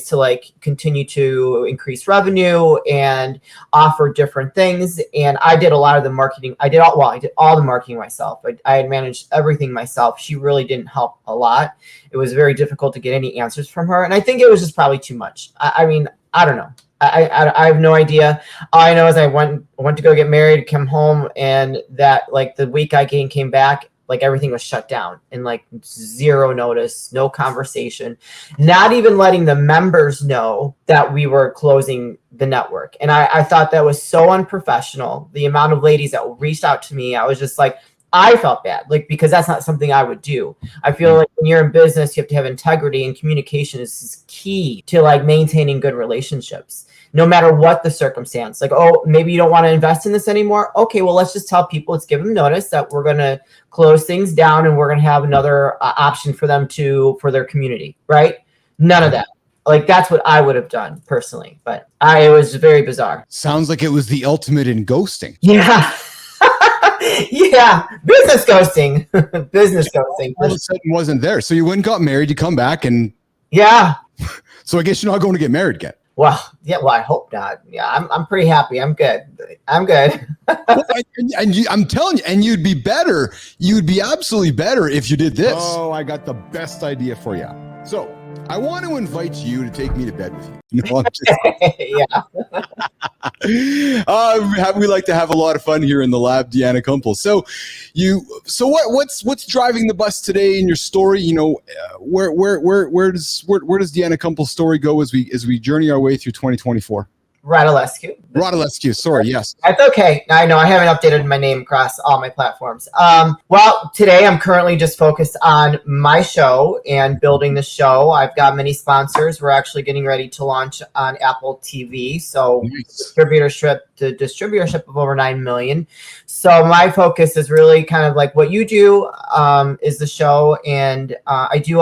to continue to increase revenue and offer different things. And I did a lot of the marketing. I did all the marketing myself. I had managed everything myself. She really didn't help a lot. It was very difficult to get any answers from her. And I think it was just probably too much. I mean, I don't know. I have no idea. All I know is I went to go get married, come home, and that the week I came back, everything was shut down and zero notice, no conversation, not even letting the members know that we were closing the network. And I thought that was so unprofessional. The amount of ladies that reached out to me, I was just I felt bad, because that's not something I would do. I feel like when you're in business, you have to have integrity, and communication is key to maintaining good relationships, no matter what the circumstance. Maybe you don't want to invest in this anymore. Okay, well, let's just tell people, let's give them notice that we're going to close things down, and we're going to have another option for them for their community, right? None of that. That's what I would have done personally, but it was very bizarre. Sounds like it was the ultimate in ghosting. Yeah. Yeah, business ghosting. Business ghosting. All of a sudden wasn't there. So you went and got married, you come back, and yeah. So I guess you're not going to get married yet. Well, yeah. Well, I hope not. Yeah, I'm pretty happy. I'm good. I'm telling you, and you'd be better. You'd be absolutely better if you did this. Oh, I got the best idea for you. So I want to invite you to take me to bed with you. Yeah. We like to have a lot of fun here in the lab, Deanna Kumpel. So what's driving the bus today in your story? Where does Deanna Kumpel's story go as we journey our way through 2024? Radulescu. Sorry. Yes. That's okay. I know I haven't updated my name across all my platforms. Well, today I'm currently just focused on my show and building the show. I've got many sponsors. We're actually getting ready to launch on Apple TV. So nice. distributorship of over 9 million. So my focus is really kind of what you do is the show. And I do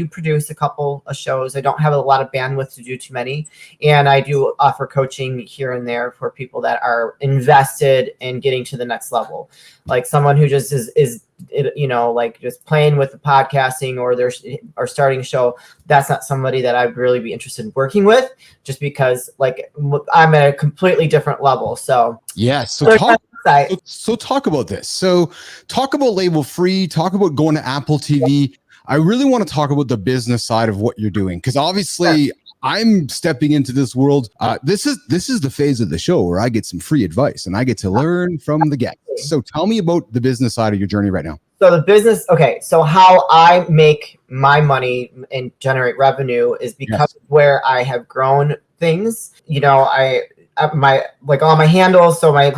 produce a couple of shows. I don't have a lot of bandwidth to do too many. And I do offer coaching here and there for people that are invested in getting to the next level. Someone who just is just playing with the podcasting or starting a show. That's not somebody that I'd really be interested in working with, just because I'm at a completely different level. So yes. So talk about this. So talk about label free, talk about going to Apple TV. I really want to talk about the business side of what you're doing. Because obviously I'm stepping into this world. This is the phase of the show where I get some free advice and I get to learn from the guests. So tell me about the business side of your journey right now. So the business, okay. So how I make my money and generate revenue is because of where I have grown things. You know, all my handles. So my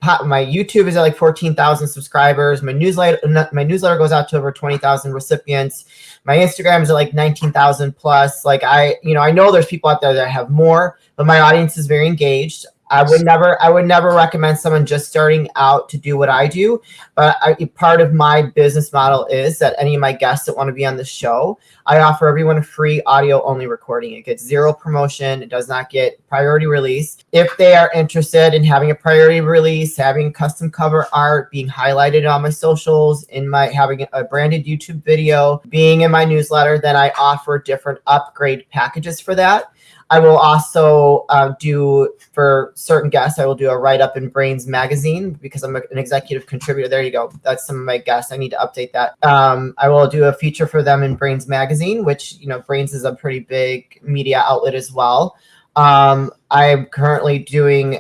YouTube is at like 14,000 subscribers. My newsletter goes out to over 20,000 recipients. My Instagram is at like 19,000 plus. Like I know there's people out there that have more, but my audience is very engaged. I would never recommend someone just starting out to do what I do. But part of my business model is that any of my guests that want to be on the show, I offer everyone a free audio only recording. It gets zero promotion. It does not get priority release. If they are interested in having a priority release, having custom cover art, being highlighted on my socials, having a branded YouTube video, being in my newsletter, then I offer different upgrade packages for that. I will also do, for certain guests, I will do a write-up in Brains magazine because I'm an executive contributor. There you go. That's some of my guests. I need to update that. I will do a feature for them in Brains magazine, which, Brains is a pretty big media outlet as well. I'm currently doing...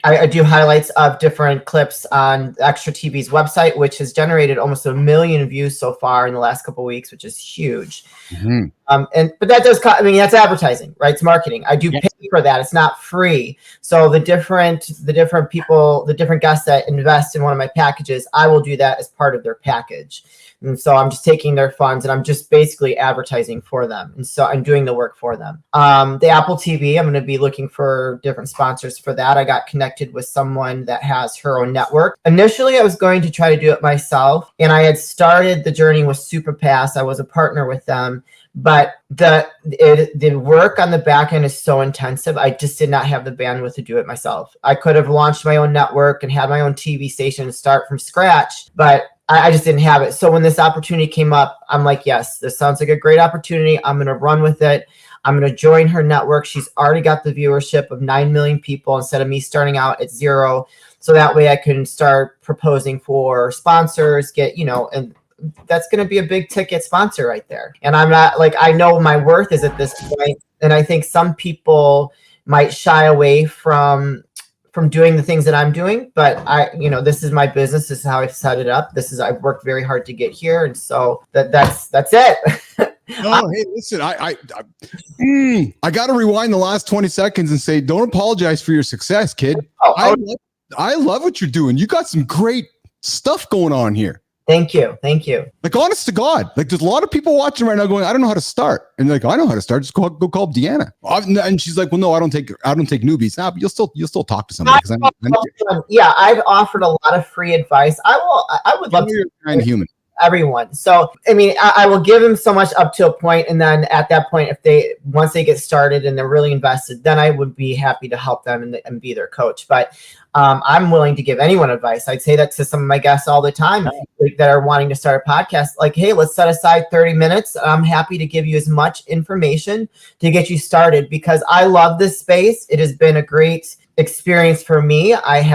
I do highlights of different clips on Extra TV's website, which has generated almost 1 million views so far in the last couple of weeks, which is huge. Mm-hmm. But that does, that's advertising, right? It's marketing. I do pay for that. It's not free. So the different people, the different guests that invest in one of my packages, I will do that as part of their package. And so I'm just taking their funds and I'm just basically advertising for them. And so I'm doing the work for them. The Apple TV, I'm going to be looking for different sponsors for that. I got connected with someone that has her own network. Initially, I was going to try to do it myself. And I had started the journey with SuperPass. I was a partner with them. But the work on the back end is so intensive. I just did not have the bandwidth to do it myself. I could have launched my own network and had my own TV station and start from scratch, but I just didn't have it. So when this opportunity came up, I'm like, yes, this sounds like a great opportunity. I'm going to run with it. I'm going to join her network. She's already got the viewership of 9 million people instead of me starting out at 0. So that way I can start proposing for sponsors, and that's going to be a big ticket sponsor right there. And I'm not I know my worth is at this point. And I think some people might shy away from doing the things that I'm doing, but this is my business. This is how I've set it up. I've worked very hard to get here. And so that's it. Oh, hey, listen, I got to rewind the last 20 seconds and say, don't apologize for your success, kid. I love what you're doing. You got some great stuff going on here. Thank you. Like, honest to God, there's a lot of people watching right now going, I don't know how to start. And they're like, I know how to start. Just go call Deanna. And she's like, well, no, I don't take newbies. Nah, but you'll still talk to somebody. Yeah, I've offered a lot of free advice. I would love to. You're a kind human. Everyone. So, I will give them so much up to a point, and then at that point, once they get started and they're really invested, then I would be happy to help them and be their coach. But I'm willing to give anyone advice. I'd say that to some of my guests all the time that are wanting to start a podcast. Like, hey, let's set aside 30 minutes. I'm happy to give you as much information to get you started because I love this space. It has been a great experience for me. I've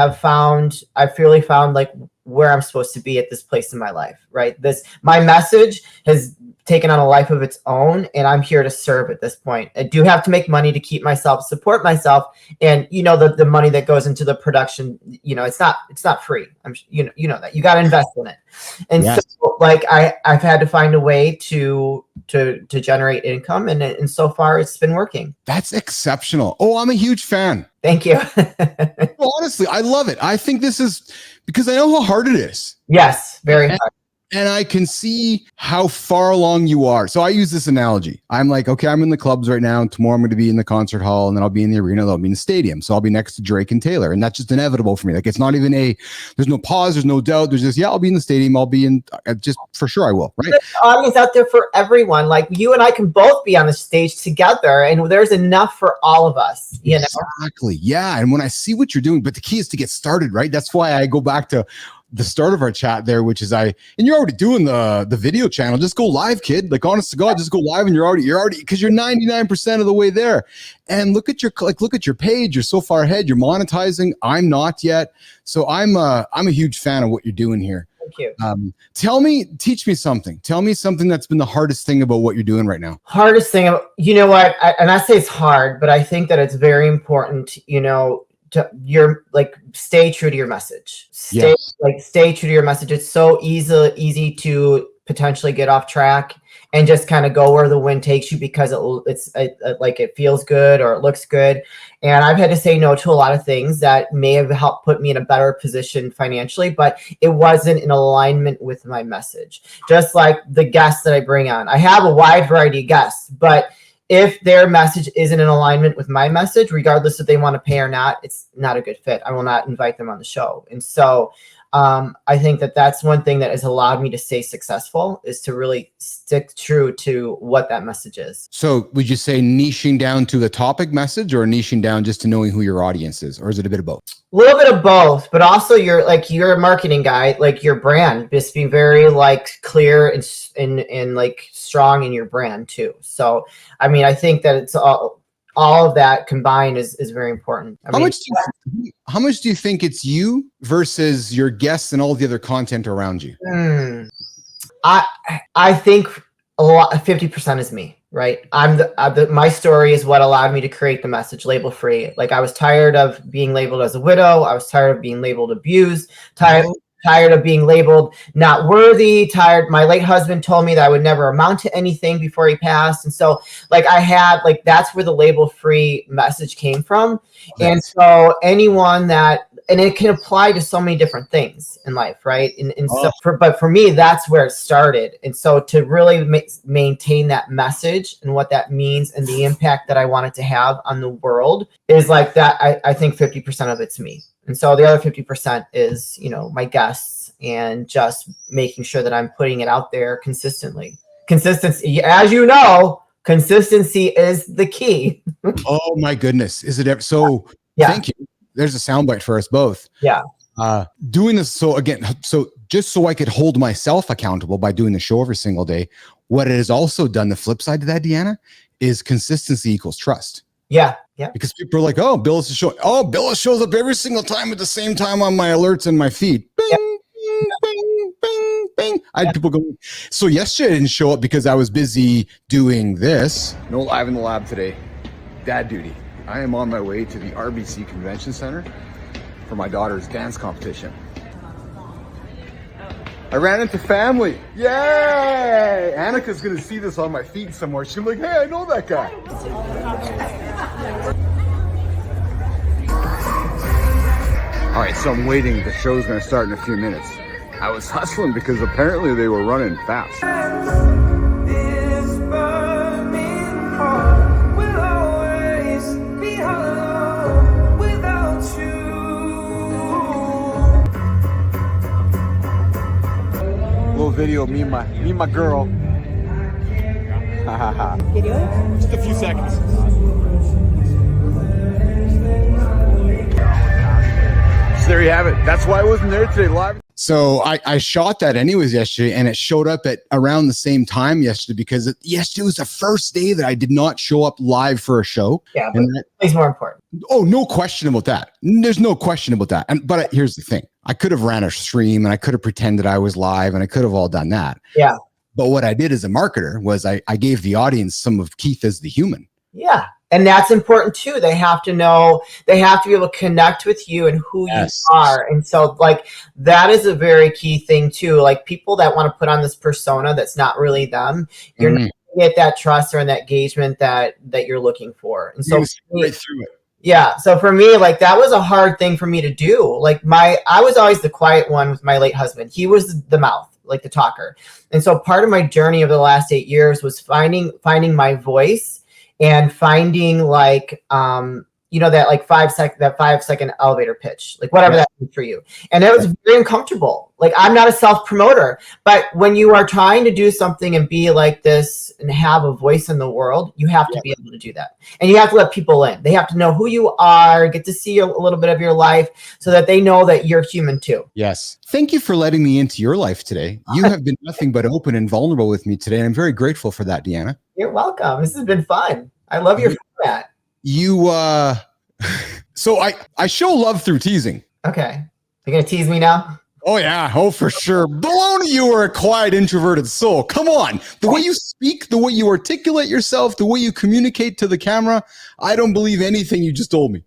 really found where I'm supposed to be at this place in my life, right? My message has taken on a life of its own, and I'm here to serve at this point. I do have to make money to keep myself, support myself, and the money that goes into the production, it's not free. You know that you got to invest in it, and yes. So I've had to find a way to generate income, and so far it's been working. That's exceptional. Oh, I'm a huge fan. Thank you. Well, honestly, I love it. I think this is because I know how hard it is. Yes, very hard. And I can see how far along you are. So I use this analogy. I'm like, okay, I'm in the clubs right now. And tomorrow I'm going to be in the concert hall, and then I'll be in the arena. I'll be in the stadium. So I'll be next to Drake and Taylor. And that's just inevitable for me. It's not even there's no pause. There's no doubt. There's just, I'll be in the stadium. I'll be in, just for sure I will. Right. There's an audience out there for everyone. You and I can both be on the stage together, and there's enough for all of us. Exactly. Yeah. And when I see what you're doing, but the key is to get started, right? That's why I go back to the start of our chat there, which is and you're already doing the video channel. Just go live, kid. Honest to God, just go live, and you're already because you're 99% of the way there. And look at your page. You're so far ahead. You're monetizing. I'm not yet. So I'm a huge fan of what you're doing here. Thank you. Teach me something. Tell me something that's been the hardest thing about what you're doing right now. Hardest thing, you know what? And I say it's hard, but I think that it's very important, you know, stay true to your message. Stay true to your message. It's so easy to potentially get off track and just kind of go where the wind takes you because it feels good or it looks good. And I've had to say no to a lot of things that may have helped put me in a better position financially, but it wasn't in alignment with my message. Just like the guests that I bring on, I have a wide variety of guests, but if their message isn't in alignment with my message, regardless if they want to pay or not, it's not a good fit. I will not invite them on the show. And so I think that that's one thing that has allowed me to stay successful, is to really stick true to what that message is. So would you say niching down to the topic message, or niching down just to knowing who your audience is, or is it a bit of both? A little bit of both, but also you're a marketing guy, like your brand, just be very like clear and like strong in your brand too. So, I mean, I think that it's all of that combined is very important. How much do you think it's you versus your guests and all the other content around you? I think a lot, 50% is me, right? My story is what allowed me to create the message, label free. Like, I was tired of being labeled as a widow. I was tired of being labeled abused, tired of being labeled not worthy, my late husband told me that I would never amount to anything before he passed. And so like that's where the label free message came from. Yes. And so anyone and it can apply to so many different things in life, right? But for me, that's where it started. And so to really maintain that message and what that means and the impact that I wanted to have on the world is like that. I think 50% of it's me. And so the other 50% is, you know, my guests and just making sure that I'm putting it out there consistently. Consistency, as you know, consistency is the key. Oh my goodness. Is it ever so? Yeah. Thank you. There's a soundbite for us both. Yeah. Doing this. So just so I could hold myself accountable by doing the show every single day, what it has also done, the flip side to that, Deanna, is consistency equals trust. Yeah. Yeah. Because people are like, oh, Bilous is showing. Oh, Bilous shows up every single time at the same time on my alerts and my feed. Bing, bing, bing, bing, bing. I had people go. So yesterday I didn't show up because I was busy doing this. No live in the lab today. Dad duty. I am on my way to the RBC Convention Center for my daughter's dance competition. I ran into family. Yay! Annika's gonna see this on my feed somewhere. She'll be like, hey, I know that guy. All right, so I'm waiting. The show's gonna start in a few minutes. I was hustling because apparently they were running fast. Little video of me and my girl. Video? Just a few seconds. So there you have it. That's why I wasn't there today live. So I shot that anyways yesterday, and it showed up at around the same time yesterday because yesterday was the first day that I did not show up live for a show. Yeah, but it's more important. Oh, no question about that. There's no question about that. But here's the thing. I could have ran a stream and I could have pretended I was live and I could have all done that. Yeah. But what I did as a marketer was I gave the audience some of Keith as the human. Yeah. And that's important too. They have to know, they have to be able to connect with you and who you are. And so like, that is a very key thing too. Like people that want to put on this persona that's not really them, you're not going to get that trust or that engagement that you're looking for. And so right through it. Yeah. So for me, like that was a hard thing for me to do. Like I was always the quiet one with my late husband. He was the mouth, like the talker. And so part of my journey over the last 8 years was finding my voice and finding like, that like 5 second elevator pitch, like whatever that means for you. And it was very uncomfortable. Like I'm not a self promoter, but when you are trying to do something and be like this and have a voice in the world, you have to be able to do that. And you have to let people in. They have to know who you are, get to see a little bit of your life so that they know that you're human too. Yes. Thank you for letting me into your life today. You have been nothing but open and vulnerable with me today. And I'm very grateful for that, Deanna. You're welcome. This has been fun. I love your format. So I show love through teasing. Okay. You're going to tease me now? Oh, yeah. Oh, for sure. Baloney, you are a quiet, introverted soul. Come on. The way you speak, the way you articulate yourself, the way you communicate to the camera, I don't believe anything you just told me.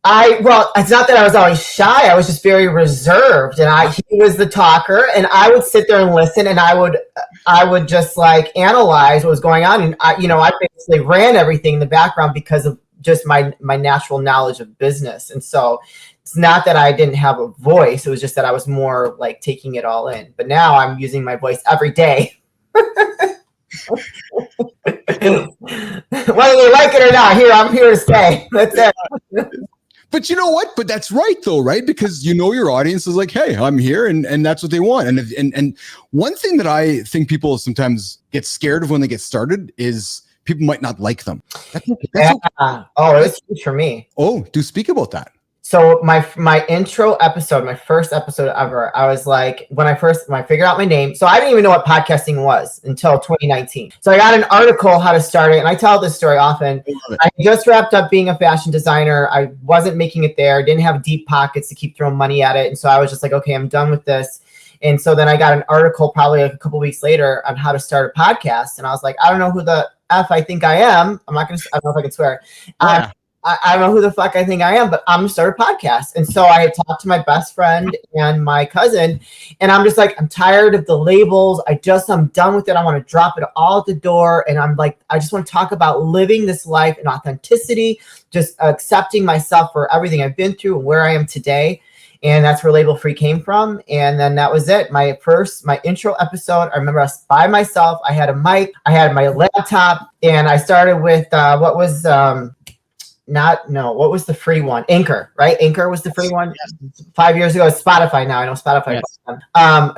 Well, it's not that I was always shy. I was just very reserved, and he was the talker, and I would sit there and listen, and I would just like analyze what was going on, and I basically ran everything in the background because of just my natural knowledge of business. And so it's not that I didn't have a voice, it was just that I was more like taking it all in. But now I'm using my voice every day. Whether they like it or not, I'm here to stay. That's it. But you know what? But that's right, though, right? Because your audience is like, hey, I'm here, and that's what they want. And one thing that I think people sometimes get scared of when they get started is people might not like them. That's okay. Oh, it's huge for me. Oh, do speak about that. So my intro episode, my first episode ever, I was like, when I figured out my name, so I didn't even know what podcasting was until 2019. So I got an article how to start it, and I tell this story often. I just wrapped up being a fashion designer. I wasn't making it there, didn't have deep pockets to keep throwing money at it. And so I was just like, okay, I'm done with this. And so then I got an article probably like a couple weeks later on how to start a podcast. And I was like, I don't know who the F I think I am. I don't know if I can swear. Yeah. I don't know who the fuck I think I am, but I'm going to start a podcast. And so I had talked to my best friend and my cousin, and I'm just like, I'm tired of the labels. I'm done with it. I want to drop it all at the door. And I'm like, I just want to talk about living this life in authenticity, just accepting myself for everything I've been through and where I am today. And that's where Label Free came from. And then that was it. My intro episode, I remember I was by myself. I had a mic, I had my laptop, and I started with, what was the free one? Anchor, right? Anchor was the free one. 5 years ago. It's Spotify now. I know Spotify. Yes.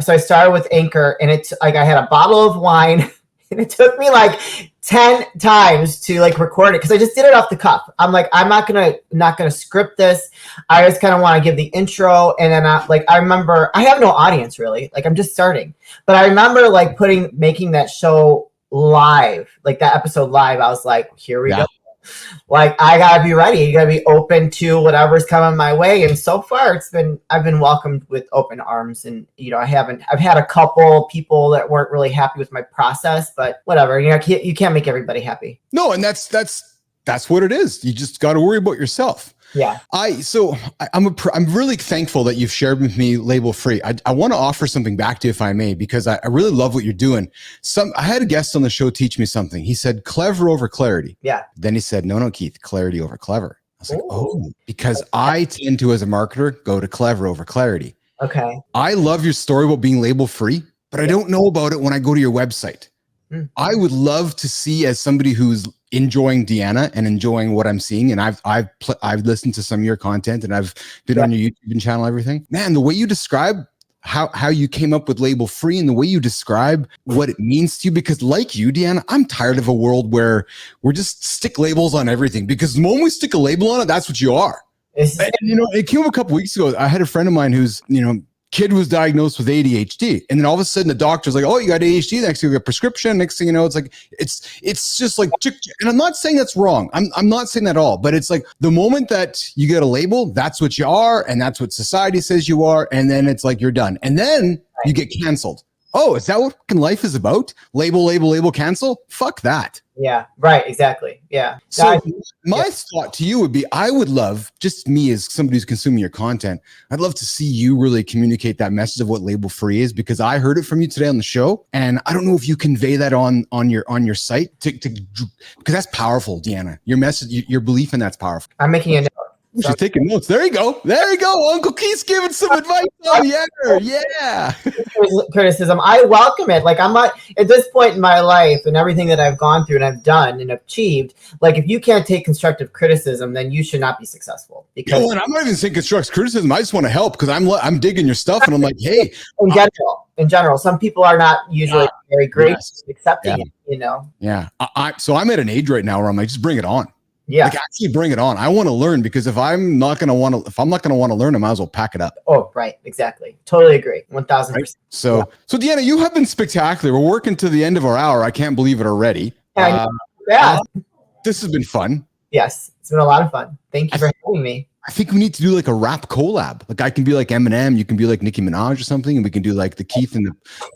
So I started with Anchor, and it's like I had a bottle of wine, and it took me like 10 times to like record it because I just did it off the cuff. I'm like, I'm not gonna script this. I just kind of want to give the intro, and then I remember I have no audience really. Like I'm just starting, but I remember like making that show live, like that episode live. I was like, here we go. Like I gotta be ready. You gotta be open to whatever's coming my way. And so far, I've been welcomed with open arms. And I've had a couple people that weren't really happy with my process, but whatever. You can't make everybody happy. No, and that's what it is. You just got to worry about yourself. Yeah. I'm really thankful that you've shared with me Label Free. I want to offer something back to you if I may, because I really love what you're doing. I had a guest on the show teach me something. He said clever over clarity. Yeah. Then he said, no, Keith, clarity over clever. I was like, because I tend to, as a marketer, go to clever over clarity. Okay. I love your story about being label free, but I don't know about it when I go to your website. I would love to see, as somebody who's enjoying Deanna and enjoying what I'm seeing, and I've listened to some of your content, and I've been on your YouTube channel, everything. Man, the way you describe how you came up with Label Free, and the way you describe what it means to you, because like you, Deanna, I'm tired of a world where we're just stick labels on everything, because the moment we stick a label on it, that's what you are. And, it came up a couple weeks ago. I had a friend of mine who's, kid was diagnosed with ADHD, and then all of a sudden the doctor's like, oh, you got ADHD. Next thing you get a prescription. Next thing you know, it's like it's just like, and I'm not saying that's wrong. I'm not saying that at all, but it's like the moment that you get a label, that's what you are, and that's what society says you are, and then it's like you're done, and then you get canceled. Oh, is that what fucking life is about? Label, cancel? Fuck that. Yeah, right, exactly. Yeah. So my thought to you would be, I would love, just me as somebody who's consuming your content, I'd love to see you really communicate that message of what Label Free is, because I heard it from you today on the show, and I don't know if you convey that on your site, because that's powerful, Deanna. Your message, your belief in that's powerful. I'm making a note. She's taking notes. There you go. Uncle Keith's giving some advice on the air. Yeah. Criticism. I welcome it. Like, I'm not at this point in my life and everything that I've gone through and I've done and achieved. Like, if you can't take constructive criticism, then you should not be successful. Because and I'm not even saying constructive criticism. I just want to help, because I'm digging your stuff, and I'm like, hey. In general, some people are not usually very great at accepting it. Yeah. So I'm at an age right now where I'm like, just bring it on. Yeah. Like, actually bring it on. I want to learn, because if I'm not going to want to learn, I might as well pack it up. Oh, right. Exactly. Totally agree. 1000%. Right? So Deanna, you have been spectacular. We're working to the end of our hour. I can't believe it already. Yeah. This has been fun. Yes. It's been a lot of fun. Thank you for having me. I think we need to do like a rap collab. Like I can be like Eminem, you can be like Nicki Minaj or something, and we can do like the Keith and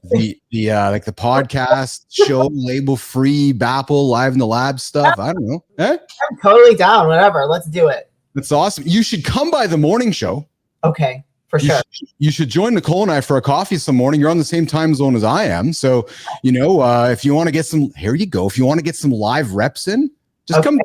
the like the podcast show, label free, Bapl, live in the lab stuff. I don't know. Eh? I'm totally down. Whatever. Let's do it. That's awesome. You should come by the morning show. Okay. For sure. You should join Nicole and I for a coffee some morning. You're on the same time zone as I am. So, if you want to get some, here you go. If you want to get some live reps in, just come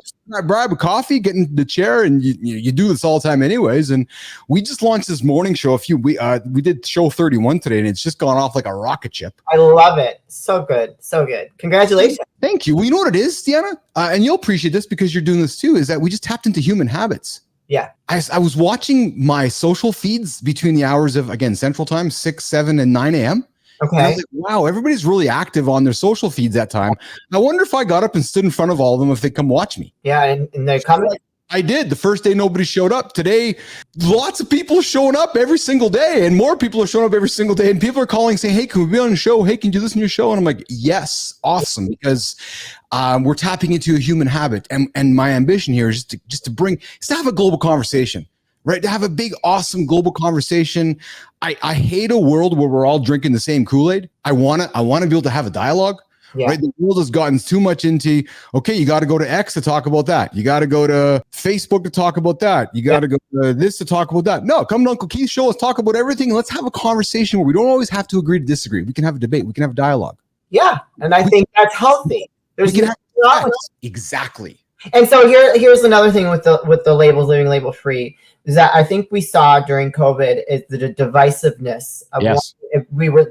bribe a coffee, get in the chair, and you do this all the time anyways. And we just launched this morning show. We did show 31 today, and it's just gone off like a rocket ship. I love it. So good. So good. Congratulations. Thank you. Well, you know what it is, Deanna? And you'll appreciate this because you're doing this too, is that we just tapped into human habits. Yeah. I was watching my social feeds between the hours of, again, Central Time, 6, 7, and 9 a.m. Okay. And I was like, wow, everybody's really active on their social feeds that time. I wonder if I got up and stood in front of all of them if they come watch me. Yeah, and they're coming. I did. The first day, nobody showed up. Today, lots of people showing up every single day, and more people are showing up every single day. And people are calling saying, hey, can we be on the show? Hey, can you do this in your show? And I'm like, yes, awesome. Because we're tapping into a human habit. And my ambition here is just to have a global conversation, right? To have a big, awesome global conversation. I hate a world where we're all drinking the same Kool-Aid. I want to be able to have a dialogue. Yeah. Right. The world has gotten too much into, okay, you got to go to X to talk about that. You got to go to Facebook to talk about that. You got to go to this to talk about that. No, come to Uncle Keith's show. Let's talk about everything. Let's have a conversation where we don't always have to agree to disagree. We can have a debate. We can have a dialogue. Yeah. And I think that's healthy. Exactly. And so here's another thing with the labels, living label free, is that I think we saw during COVID is the divisiveness of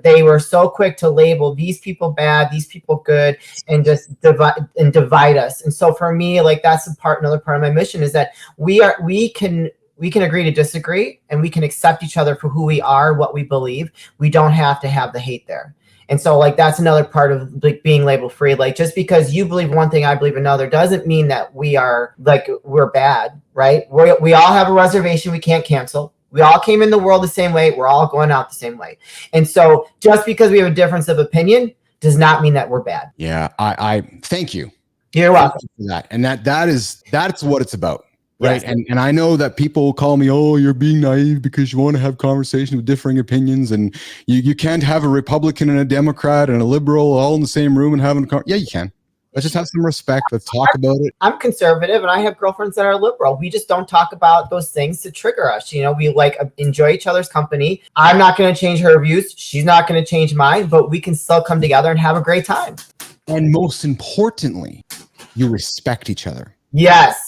they were so quick to label these people bad, these people good, and just divide us. And so for me, like that's another part of my mission is that we can agree to disagree, and we can accept each other for who we are, what we believe. We don't have to have the hate there. And so like that's another part of like being label free. Like just because you believe one thing, I believe another, doesn't mean that we're bad, right? We all have a reservation we can't cancel. We all came in the world the same way. We're all going out the same way. And so just because we have a difference of opinion does not mean that we're bad. Yeah, I thank you. You're welcome for that. And that's what it's about. Right. Yes. And I know that people will call me, oh, you're being naive because you want to have conversation with differing opinions, and you can't have a Republican and a Democrat and a liberal all in the same room and having yeah, you can. Let's just have some respect. Let's talk about it. I'm conservative and I have girlfriends that are liberal. We just don't talk about those things to trigger us. We enjoy each other's company. I'm not going to change her views. She's not going to change mine, but we can still come together and have a great time. And most importantly, you respect each other. Yes.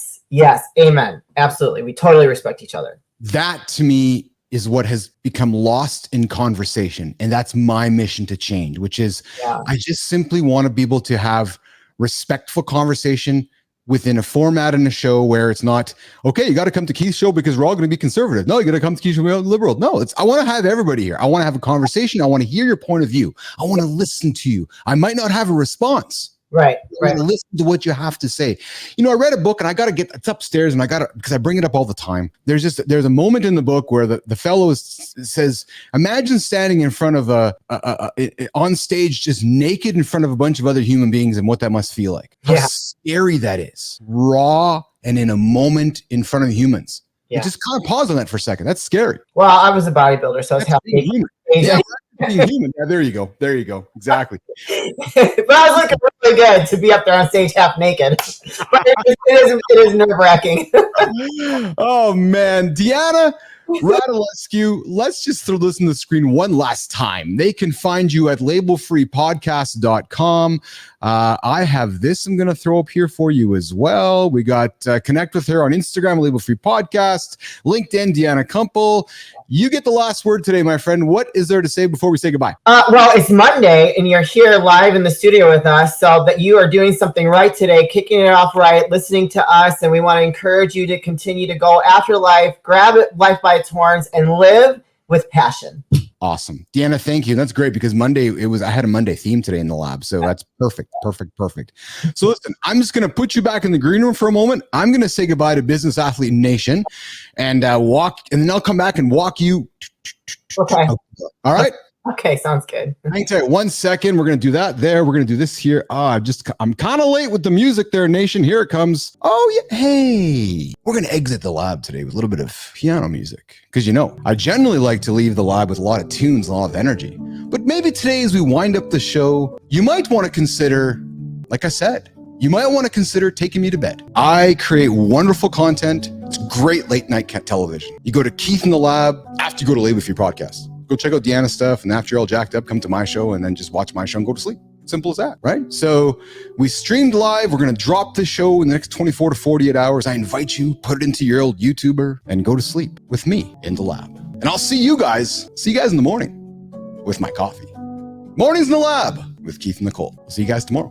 Amen. Absolutely. We totally respect each other. That to me is what has become lost in conversation. And that's my mission to change, which is I just simply want to be able to have respectful conversation within a format in a show where it's not, okay, you got to come to Keith's show because we're all going to be conservative. No, you got to come to Keith's show because we're liberal. No, I want to have everybody here. I want to have a conversation. I want to hear your point of view. I want to listen to you. I might not have a response. Right. Listen to what you have to say. I read a book and it's upstairs and because I bring it up all the time. There's a moment in the book where the fellow says, imagine standing in front of on stage, just naked in front of a bunch of other human beings and what that must feel like. How scary that is. Raw and in a moment in front of humans. Yeah. Just kind of pause on that for a second. That's scary. Well, I was a bodybuilder, so I was happy. Being human. Yeah, there you go. Exactly. But I was looking really good to be up there on stage half naked. But it is nerve-wracking. Oh, man. Deanna Radulescu, let's just throw this on the screen one last time. They can find you at labelfreepodcast.com. I have this I'm going to throw up here for you as well. We got connect with her on Instagram, Label Free Podcast, LinkedIn, Deanna Kumpel. You get the last word today, my friend. What is there to say before we say goodbye? Well, it's Monday, and you're here live in the studio with us, so that you are doing something right today, kicking it off right, listening to us, and we want to encourage you to continue to go after life, grab life by its horns, and live with passion. Awesome. Deanna, thank you. That's great because Monday, I had a Monday theme today in the lab. So that's perfect. So listen, I'm just going to put you back in the green room for a moment. I'm going to say goodbye to Business Athlete Nation and then I'll come back and walk you. Okay. All right. Okay, sounds good. I can tell you 1 second. We're going to do that there. We're going to do this here. I'm kind of late with the music there, nation. Here it comes. Oh, yeah. Hey, we're going to exit the lab today with a little bit of piano music. Because, I generally like to leave the lab with a lot of tunes and a lot of energy. But maybe today, as we wind up the show, you might want to consider, like I said, you might want to consider taking me to bed. I create wonderful content. It's great late night television. You go to Keith in the Lab after you go to lay with your podcast. Go check out Deanna's stuff, and after you're all jacked up, come to my show and then just watch my show and go to sleep. Simple as that, right? So we streamed live. We're going to drop the show in the next 24 to 48 hours. I invite you, put it into your old YouTuber and go to sleep with me in the lab. And I'll see you guys in the morning with my coffee. Mornings in the Lab with Keith and Nicole. I'll see you guys tomorrow.